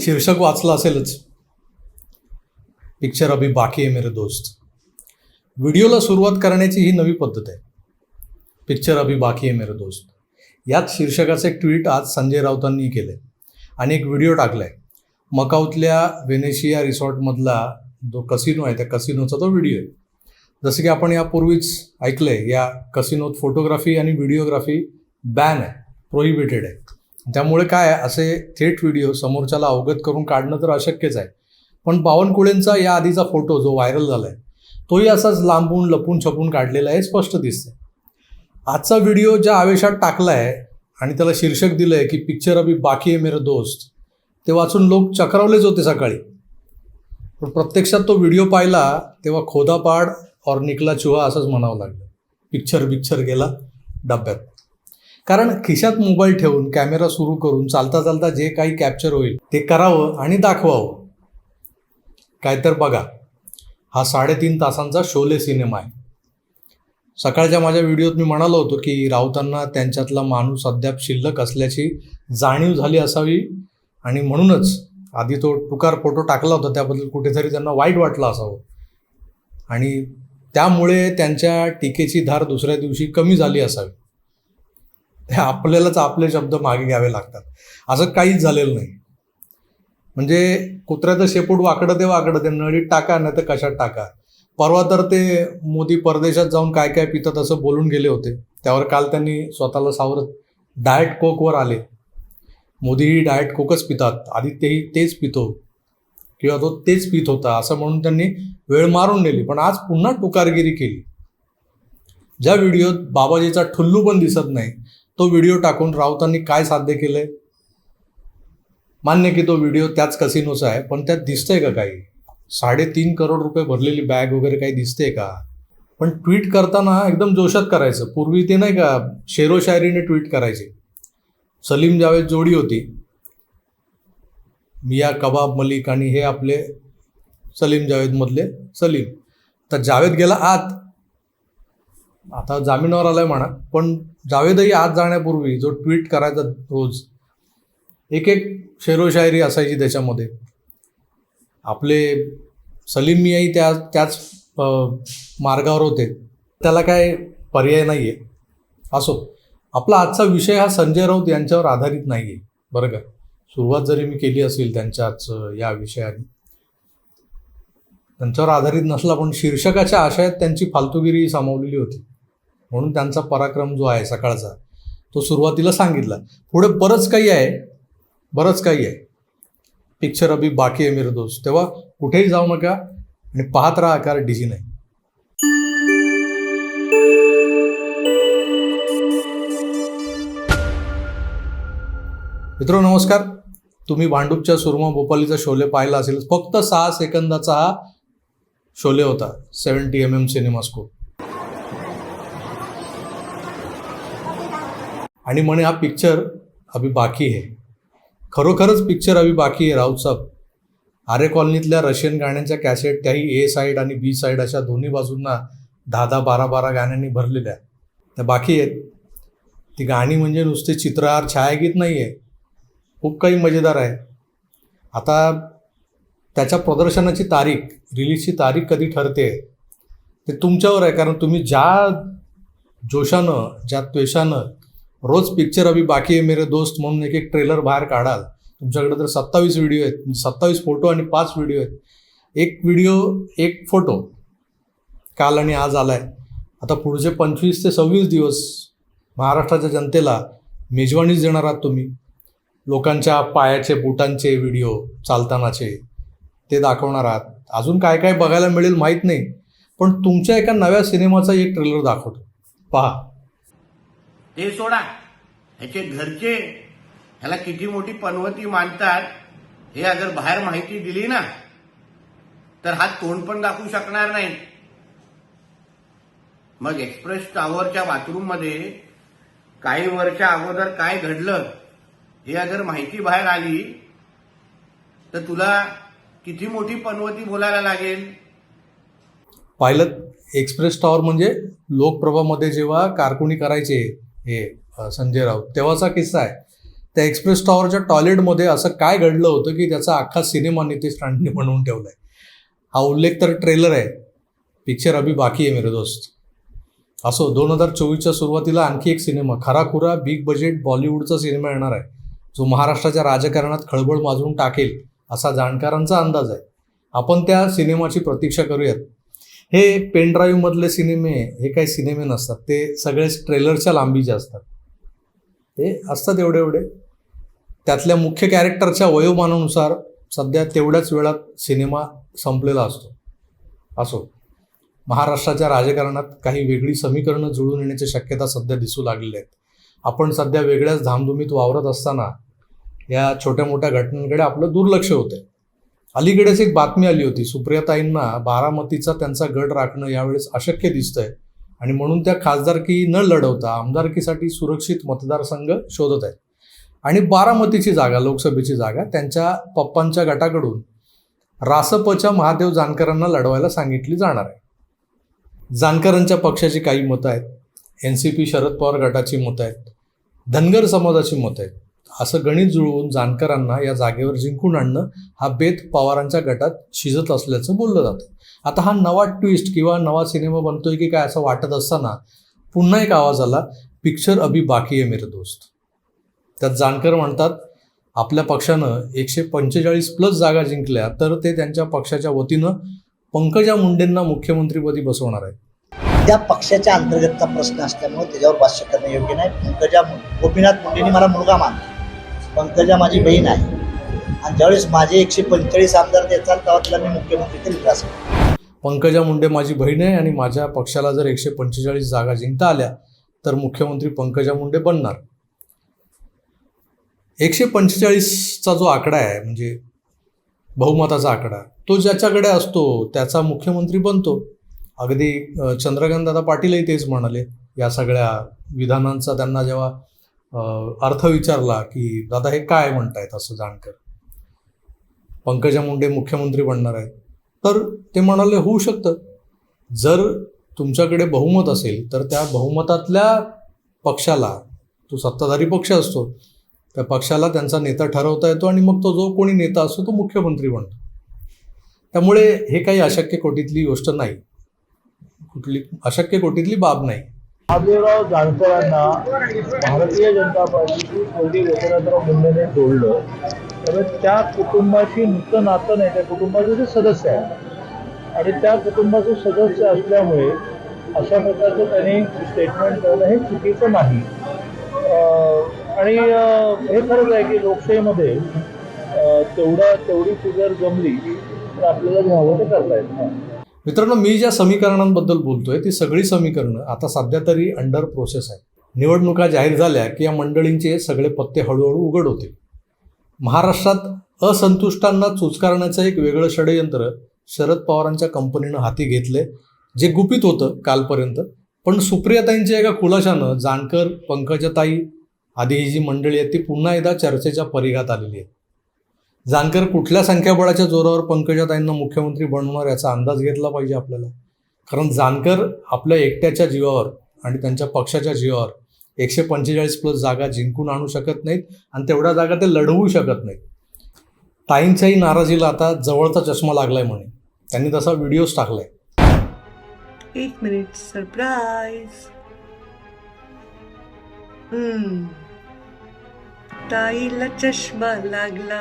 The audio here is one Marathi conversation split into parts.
शीर्षक वाचलं असेलच, पिक्चर अभी बाकी है मेरे दोस्त. व्हिडिओला सुरुवात करण्याची ही नवी पद्धत आहे. पिक्चर अभी बाकी है मेरे दोस्त याच शीर्षकाचं एक ट्विट आज संजय राऊतांनी केलं आहे आणि एक व्हिडिओ टाकला आहे. मकाऊतल्या व्हेनेशिया रिसॉर्टमधला जो कसिनो आहे त्या कसिनोचा तो व्हिडिओ आहे. जसं की आपण यापूर्वीच ऐकलं आहे, या कसिनोत फोटोग्राफी आणि व्हिडिओग्राफी बॅन आहे, प्रोहिबिटेड आहे. त्यामुळे काय आहे, असे थेट व्हिडिओ समोरच्याला अवगत करून काढणं तर अशक्यच आहे. पण बावनकुळेंचा या आधीचा फोटो जो व्हायरल झाला आहे तोही असाच लांबून लपून छपून काढलेला आहे, स्पष्ट दिसतंय. आजचा व्हिडिओ ज्या आवेशात टाकला आहे आणि त्याला शीर्षक दिलं आहे की पिक्चर अभी बाकी है मेरे दोस्त, ते वाचून लोक चक्रावलेच होते सकाळी. पण प्रत्यक्षात तो व्हिडिओ पाहिला तेव्हा खोदापाड और निकला चुहा असंच म्हणावं लागलं. पिक्चर गेला डब्यात. कारण खिशात मोबाईल ठेवून कॅमेरा सुरू करून चालता चालता जे काही कॅप्चर होईल ते करावं आणि दाखवावं. काय तर बघा, हा 3.5 तासांचा शोले सिनेमा आहे. सकाळच्या माझ्या व्हिडिओत मी म्हणालो होतो की राऊतांना त्यांच्यातला माणूस अद्याप शिल्लक असल्याची जाणीव झाली असावी आणि म्हणूनच आधी तो टुकार फोटो टाकला होता त्याबद्दल कुठेतरी त्यांना वाईट वाटलं असावं आणि त्यामुळे त्यांच्या टीकेची धार दुसऱ्या दिवशी कमी झाली असावी. आपल्यालाच आपले शब्द मागे घ्यावे लागतात. असं काहीच झालेलं नाही. म्हणजे कुत्र्याचं शेपूट वाकडं ते नळीत टाका नाही तर कशात टाका. परवा तर ते मोदी परदेशात जाऊन काय काय पितात असं बोलून गेले होते. त्यावर काल त्यांनी स्वतःला सावरत डाएट कोकवर आले. मोदीही डाएट कोकच पितात, आदित्यही तेच पितो किंवा तो तेच पित होता असं म्हणून त्यांनी वेळ मारून नेली. पण आज पुन्हा टुकारगिरी केली. ज्या व्हिडिओत बाबाजीचा ठुल्लू पण दिसत नाही तो व्हिडिओ टाकून राऊतांनी काय साध्य केलंय? मान्य की तो व्हिडिओ त्याच कसिनोचा आहे, पण त्यात दिसतंय का काही? 3.5 करोड रुपये भरलेली बॅग वगैरे काही दिसते का? पण ट्विट करताना एकदम जोशात करायचं. पूर्वी ते नाही का शेरो शायरीने ट्विट करायचे. सलीम जावेद जोडी होती, मिया कबाब मलिक आणि हे आपले सलीम जावेदमधले सलीम. तर जावेद गेला आत, आता जामिनावर आलाय म्हणा, पण जावेदही आत जाण्यापूर्वी जो ट्विट करायचा रोज एक शेरो शायरी असायची त्याच्यामध्ये. आपले सलीम मियाही त्याच मार्गावर होते. त्याला काय पर्याय नाही आहे. असो, आपला आजचा विषय हा संजय राऊत यांच्यावर आधारित नाही आहे बरं का. सुरुवात जरी मी केली असेल त्यांच्याच या विषयाने, त्यांच्यावर आधारित नसला पण शीर्षकाच्या आशयात त्यांची फालतुगिरी सामावलेली होती. म्हणून त्यांचा पराक्रम जो आहे सकाळचा तो सुरुवातीला सांगितला. पुढे बरंच काही आहे. पिक्चर अभी बाकी आहे मेरे दोस्त. तेव्हा कुठेही जाऊ नका आणि पाहत राहा आकार डिजी नाही. मित्र नमस्कार. तुम्ही भांडूपच्या सुरमा भोपालीचा शोले पाहिला असेल. फक्त 6 सेकंदाचा हा शोले होता. 70mm cinema scope. आणि म्हणे हा पिक्चर अभी बाकी है. खरोखरच पिक्चर अभी बाकी आहे राऊत साहेब. आरे कॉलनीतल्या रशियन गाण्यांच्या कॅसेट, त्याही ए साईड आणि बी साईड अशा दोन्ही बाजूंना 10-10, 12-12 गाण्यांनी भरलेल्या त्या बाकी आहेत. ती गाणी म्हणजे नुसते चित्रहार, छायागीत नाही आहे, खूप काही मजेदार आहे. आता त्याच्या प्रदर्शनाची तारीख, रिलीजची तारीख कधी ठरते ते तुमच्यावर आहे. कारण तुम्ही ज्या जोशानं, ज्या त्वेषानं रोज पिक्चर अभी बाकी आहे मेरे दोस्त म्हणून एक ट्रेलर बाहेर काढाल. तुमच्याकडे तर 27 व्हिडिओ आहेत, 27 फोटो आणि 5 व्हिडिओ आहेत. एक व्हिडिओ एक फोटो काल आणि आज आला आहे. आता पुढचे 25 ते 26 दिवस महाराष्ट्राच्या जनतेला मेजवानीच देणार आहात तुम्ही. लोकांच्या पायाचे बुटांचे व्हिडिओ, चालतानाचे ते दाखवणार आहात. अजून काय काय बघायला मिळेल माहीत नाही, पण तुमच्या एका नव्या सिनेमाचा एक ट्रेलर दाखवतो, पहा. ते सोडा, ह्याचे घरचे ह्याला किती मोठी पनवती मानतात हे अगर बाहेर माहिती दिली ना तर हा तोंड पण दाखवू शकणार नाही. मग एक्सप्रेस टॉवरच्या बाथरूम मध्ये काही वर्षा अगोदर काय घडलं हे अगर माहिती बाहेर आली तर तुला किती मोठी पनवती बोलायला लागेल. पाहिलं, एक्सप्रेस टॉवर म्हणजे लोकप्रभामध्ये जेव्हा कारकुनी करायचे हे संजय राऊत तेव्हाचा किस्सा आहे. त्या एक्सप्रेस टॉवरच्या टॉयलेटमध्ये असं काय घडलं होतं की त्याचा अख्खा सिनेमा नितेश राणेंनी बनवून ठेवला आहे. हा उल्लेख तर ट्रेलर आहे. पिक्चर अभी बाकी आहे मेरे दोस्त. असो, 2024च्या सुरुवातीला आणखी एक सिनेमा, खराखुरा बिग बजेट बॉलिवूडचा सिनेमा येणार आहे, जो महाराष्ट्राच्या राजकारणात खळबळ माजवून टाकेल असा जाणकारांचा अंदाज आहे. आपण त्या सिनेमाची प्रतीक्षा करूयात. हे पेनड्राईव्हमधले सिनेमे हे काही सिनेमे नसतात, ते सगळेच ट्रेलरच्या लांबीचे असतात. हे असतात एवढे एवढे. त्यातल्या मुख्य कॅरेक्टरच्या वयोमानानुसार सध्या तेवढ्याच वेळात सिनेमा संपलेला असतो. असो, महाराष्ट्राच्या राजकारणात काही वेगळी समीकरणं जुळून येण्याची शक्यता सध्या दिसू लागलेल्या आहेत. आपण सध्या वेगळ्याच धामधुमीत वावरत असताना या छोट्या मोठ्या घटनांकडे आपलं दुर्लक्ष होतंय. अलीकडेच एक बातमी आली होती, सुप्रियाताईंना बारामतीचा त्यांचा गड राखणं यावेळेस अशक्य दिसतंय आणि म्हणून त्या खासदारकी न लढवता आमदारकीसाठी सुरक्षित मतदारसंघ शोधत आहेत. आणि बारामतीची जागा, लोकसभेची जागा, त्यांच्या पप्पांच्या गटाकडून रासपच्या महादेव जानकरांना लढवायला सांगितली जाणार आहे. जानकरांच्या पक्षाची काही मतं आहेत, NCP शरद पवार गटाची मतं आहेत, धनगर समाजाची मतं आहेत. असं गणित जुळवून जानकरांना या जागेवर जिंकून आणणं हा बेत पवारांच्या गटात शिजत असल्याचं बोललं जातं. आता हा नवा ट्विस्ट किंवा नवा सिनेमा बनतोय की काय असं वाटत असताना पुन्हा एक आवाज आला, पिक्चर अभी बाकी आहे मेरे दोस्त. त्यात जानकर म्हणतात, आपल्या पक्षानं 145+ जागा जिंकल्या तर ते त्यांच्या पक्षाच्या वतीनं पंकजा मुंडेंना मुख्यमंत्रीपदी बसवणार आहेत. त्या पक्षाच्या अंतर्गतचा प्रश्न असल्यामुळे त्याच्यावर भाष्य करणं योग्य नाही. गोपीनाथ मुंडेंनी मला मुलगा मानला, पंकजा माझी बहीण आहे आणि ज्यावेळेस माझे 145 आमदार देतात तेव्हा तिला मी मुख्यमंत्री केले असं. पंकजा मुंडे माझी बहीण आहे आणि माझ्या पक्षाला जर 145 जागा जिंकता आल्या तर मुख्यमंत्री पंकजा मुंडे बनणार. 145चा जो आकडा आहे म्हणजे बहुमताचा आकडा, तो ज्याच्याकडे असतो त्याचा मुख्यमंत्री बनतो. अगदी चंद्रकांतदादा पाटीलही तेच म्हणाले. या सगळ्या विधानांचा त्यांना जेव्हा अर्थ विचारला की दादा हे काय म्हणतायत असं जानकर, पंकजा मुंडे मुख्यमंत्री बनणार आहेत, तर ते म्हणाले होऊ शकतं. जर तुमच्याकडे बहुमत असेल तर त्या बहुमतातल्या पक्षाला, तो सत्ताधारी पक्ष असतो, त्या पक्षाला त्यांचा नेता ठरवता येतो आणि मग तो जो कोणी नेता असतो तो मुख्यमंत्री बनतो. त्यामुळे हे काही अशक्य कोटीतली गोष्ट नाही, कुठली अशक्य कोटीतली बाब नाही. महादेवराव जानकरांना भारतीय जनता पार्टीची स्वर्गीय गोपीनाथराव मुंडेने जोडलं, तर त्या कुटुंबाशी नुसतं नातं नाही, त्या कुटुंबाचे ते सदस्य आहेत आणि त्या कुटुंबाचे सदस्य असल्यामुळे अशा प्रकारचं त्यांनी स्टेटमेंट करणं हे चुकीचं नाही. आणि हे खरंच आहे की लोकशाहीमध्ये तेवढी फिगर जमली तर आपल्याला जे हवं ते करता येतं. मित्रांनो, मी ज्या समीकरणांबद्दल बोलतोय ती सगळी समीकरणं आता सध्या तरी अंडर प्रोसेस आहे. निवडणुका जाहीर झाल्या की या मंडळींचे सगळे पत्ते हळूहळू उघड होतील. महाराष्ट्रात असंतुष्टांना चुचकारण्याचं एक वेगळं षडयंत्र शरद पवारांच्या कंपनीनं हाती घेतले, जे गुपित होतं कालपर्यंत. पण सुप्रियाताईंच्या एका खुलाशानं जानकर, पंकजाताई आदी ही जी मंडळी आहेत ती पुन्हा एकदा चर्चेच्या परिघात आलेली आहे. जानकर कुठल्या संख्याबळाच्या जोरावर पंकजाताईंना मुख्यमंत्री बनवणार याचा अंदाज घेतला पाहिजे आपल्याला. कारण जानकर आपल्या एकट्याच्या जीवावर आणि त्यांच्या पक्षाच्या जीवावर 145+ जागा जिंकून आणू शकत नाहीत आणि तेवढ्या जागा ते लढवू शकत नाहीत. ताईंच्याही नाराजीला आता जवळचा चष्मा लागलाय म्हणे. त्यांनी तसा व्हिडिओज टाकलाय. 1 मिनिट सरप्राईज. ताईला चष्मा लागला,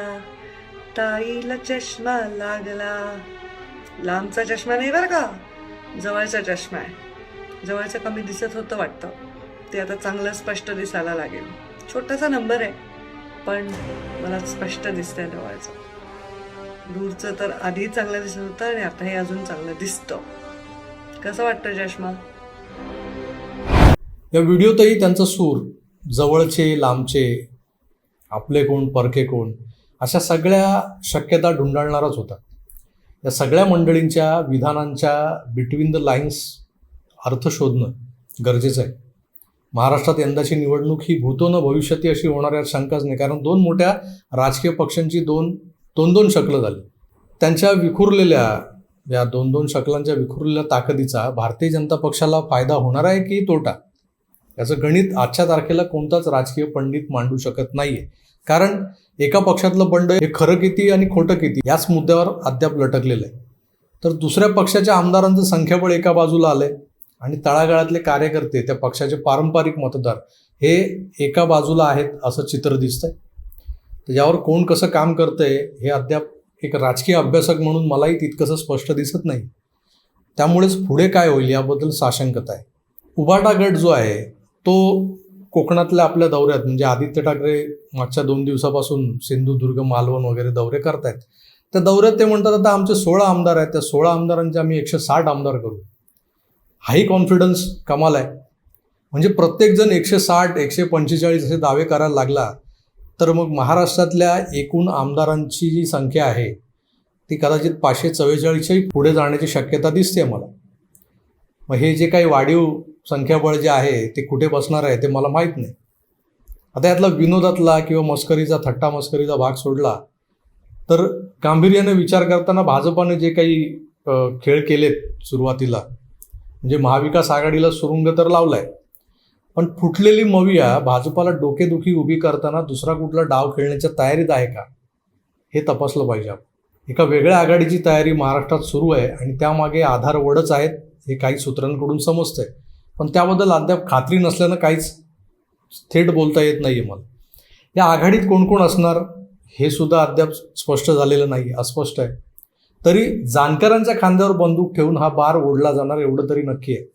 ताईला चष्मा लागला. लांबचा चष्मा नाही बरं का, जवळचा चष्मा आहे. जवळचं कमी दिसत होतं वाटतं, ते आता चांगलं स्पष्ट दिसायला लागेल. छोटासा नंबर आहे पण मला स्पष्ट दिसतंय जवळचं. दूरचं तर आधी चांगलं दिसत होतं आणि आता हे अजून चांगलं दिसतं. कसं वाटतं चष्मा? या व्हिडिओतही त्यांचा सूर जवळचे, लांबचे, आपले कोण, परके कोण, अशा सगळ्या शक्यता ढुंडाळणारच होता. या सगळ्या मंडळींच्या विधानांच्या बिटवीन द लाईन्स अर्थ शोधणं गरजेचं आहे. महाराष्ट्रात यंदाची निवडणूक ही भूतो न भविष्यती अशी होणार यात शंकाच नाही. कारण दोन मोठ्या राजकीय पक्षांची दोन शकलं झाली. त्यांच्या विखुरलेल्या या दोन शकलांच्या विखुरलेल्या ताकदीचा भारतीय जनता पक्षाला फायदा होणार आहे की तोटा, याचं गणित आजच्या तारखेला कोणताच राजकीय पंडित मांडू शकत नाहीये. कारण एका पक्षातलं बंड हे खरं किती आणि खोटं किती याच मुद्द्यावर अद्याप लटकलेलं आहे. तर दुसऱ्या पक्षाच्या आमदारांचं संख्याबळ एका बाजूला आलंय आणि तळागाळातले कार्यकर्ते, त्या पक्षाचे पारंपरिक मतदार हे एका बाजूला आहेत असं चित्र दिसतंय. तर यावर कोण कसं काम करतंय हे अद्याप एक राजकीय अभ्यासक म्हणून मलाही तितकंसं स्पष्ट दिसत नाही. त्यामुळेच पुढे काय होईल याबद्दल साशंकता आहे. उभाटा गट जो आहे तो कोकणातल्या आपल्या दौऱ्यात, म्हणजे आदित्य ठाकरे मागच्या 2 दिवसापासून सिंधुदुर्ग, मालवण वगैरे दौरे करतायत. त्या दौऱ्यात ते म्हणतात आता आमचे 16 आमदार आहेत, त्या 16 आमदारांचे आम्ही 160 आमदार करू. हाही कॉन्फिडन्स कमाल आहे. म्हणजे प्रत्येकजण 160, 145 असे दावे करायला लागला तर मग महाराष्ट्रातल्या एकूण आमदारांची जी संख्या आहे ती कदाचित 544च्याही पुढे जाण्याची शक्यता दिसते मला. मग हे जे काही वाढीव संख्याबळ जे आहे ते कुठे बसणार आहे ते मला माहीत नाही. आता यातला विनोदातला किंवा मस्करीचा, थट्टा मस्करीचा भाग सोडला तर गांभीर्याने विचार करताना भाजपाने जे काही खेळ केलेत सुरुवातीला, म्हणजे महाविकास आघाडीला सुरुंग तर लावलाय, पण फुटलेली मविया भाजपाला डोकेदुखी उभी करताना दुसरा कुठला डाव खेळण्याच्या तयारीत आहे का हे तपासलं पाहिजे. एका वेगळ्या आघाडीची तयारी महाराष्ट्रात सुरू आहे आणि त्यामागे आधार वडच आहेत हे काही सूत्रांकडून समजतंय, पण त्याबद्दल अद्याप खात्री नसल्यानं काहीच थेट बोलता येत नाही आहे मला. या आघाडीत कोण कोण असणार हे सुद्धा अद्याप स्पष्ट झालेलं नाही, अस्पष्ट आहे. तरी जाणकारांच्या खांद्यावर बंदूक ठेवून हा बार ओढला जाणार एवढं तरी नक्की आहे.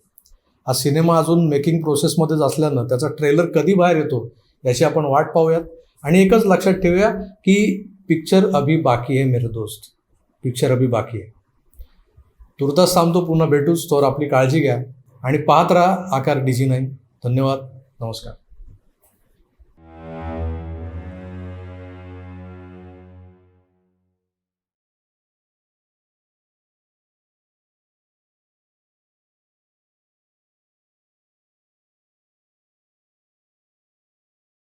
हा सिनेमा अजून मेकिंग प्रोसेसमध्येच असल्यानं त्याचा ट्रेलर कधी बाहेर येतो याची आपण वाट पाहूयात. आणि एकच लक्षात ठेवूया की पिक्चर अभी बाकी है मेरे दोस्त, पिक्चर अभी बाकी आहे. तुर्तास थांबतो, पुन्हा भेटूच. तोवर आपली काळजी घ्या आणि पाहत राहा आकार DG9. धन्यवाद, नमस्कार.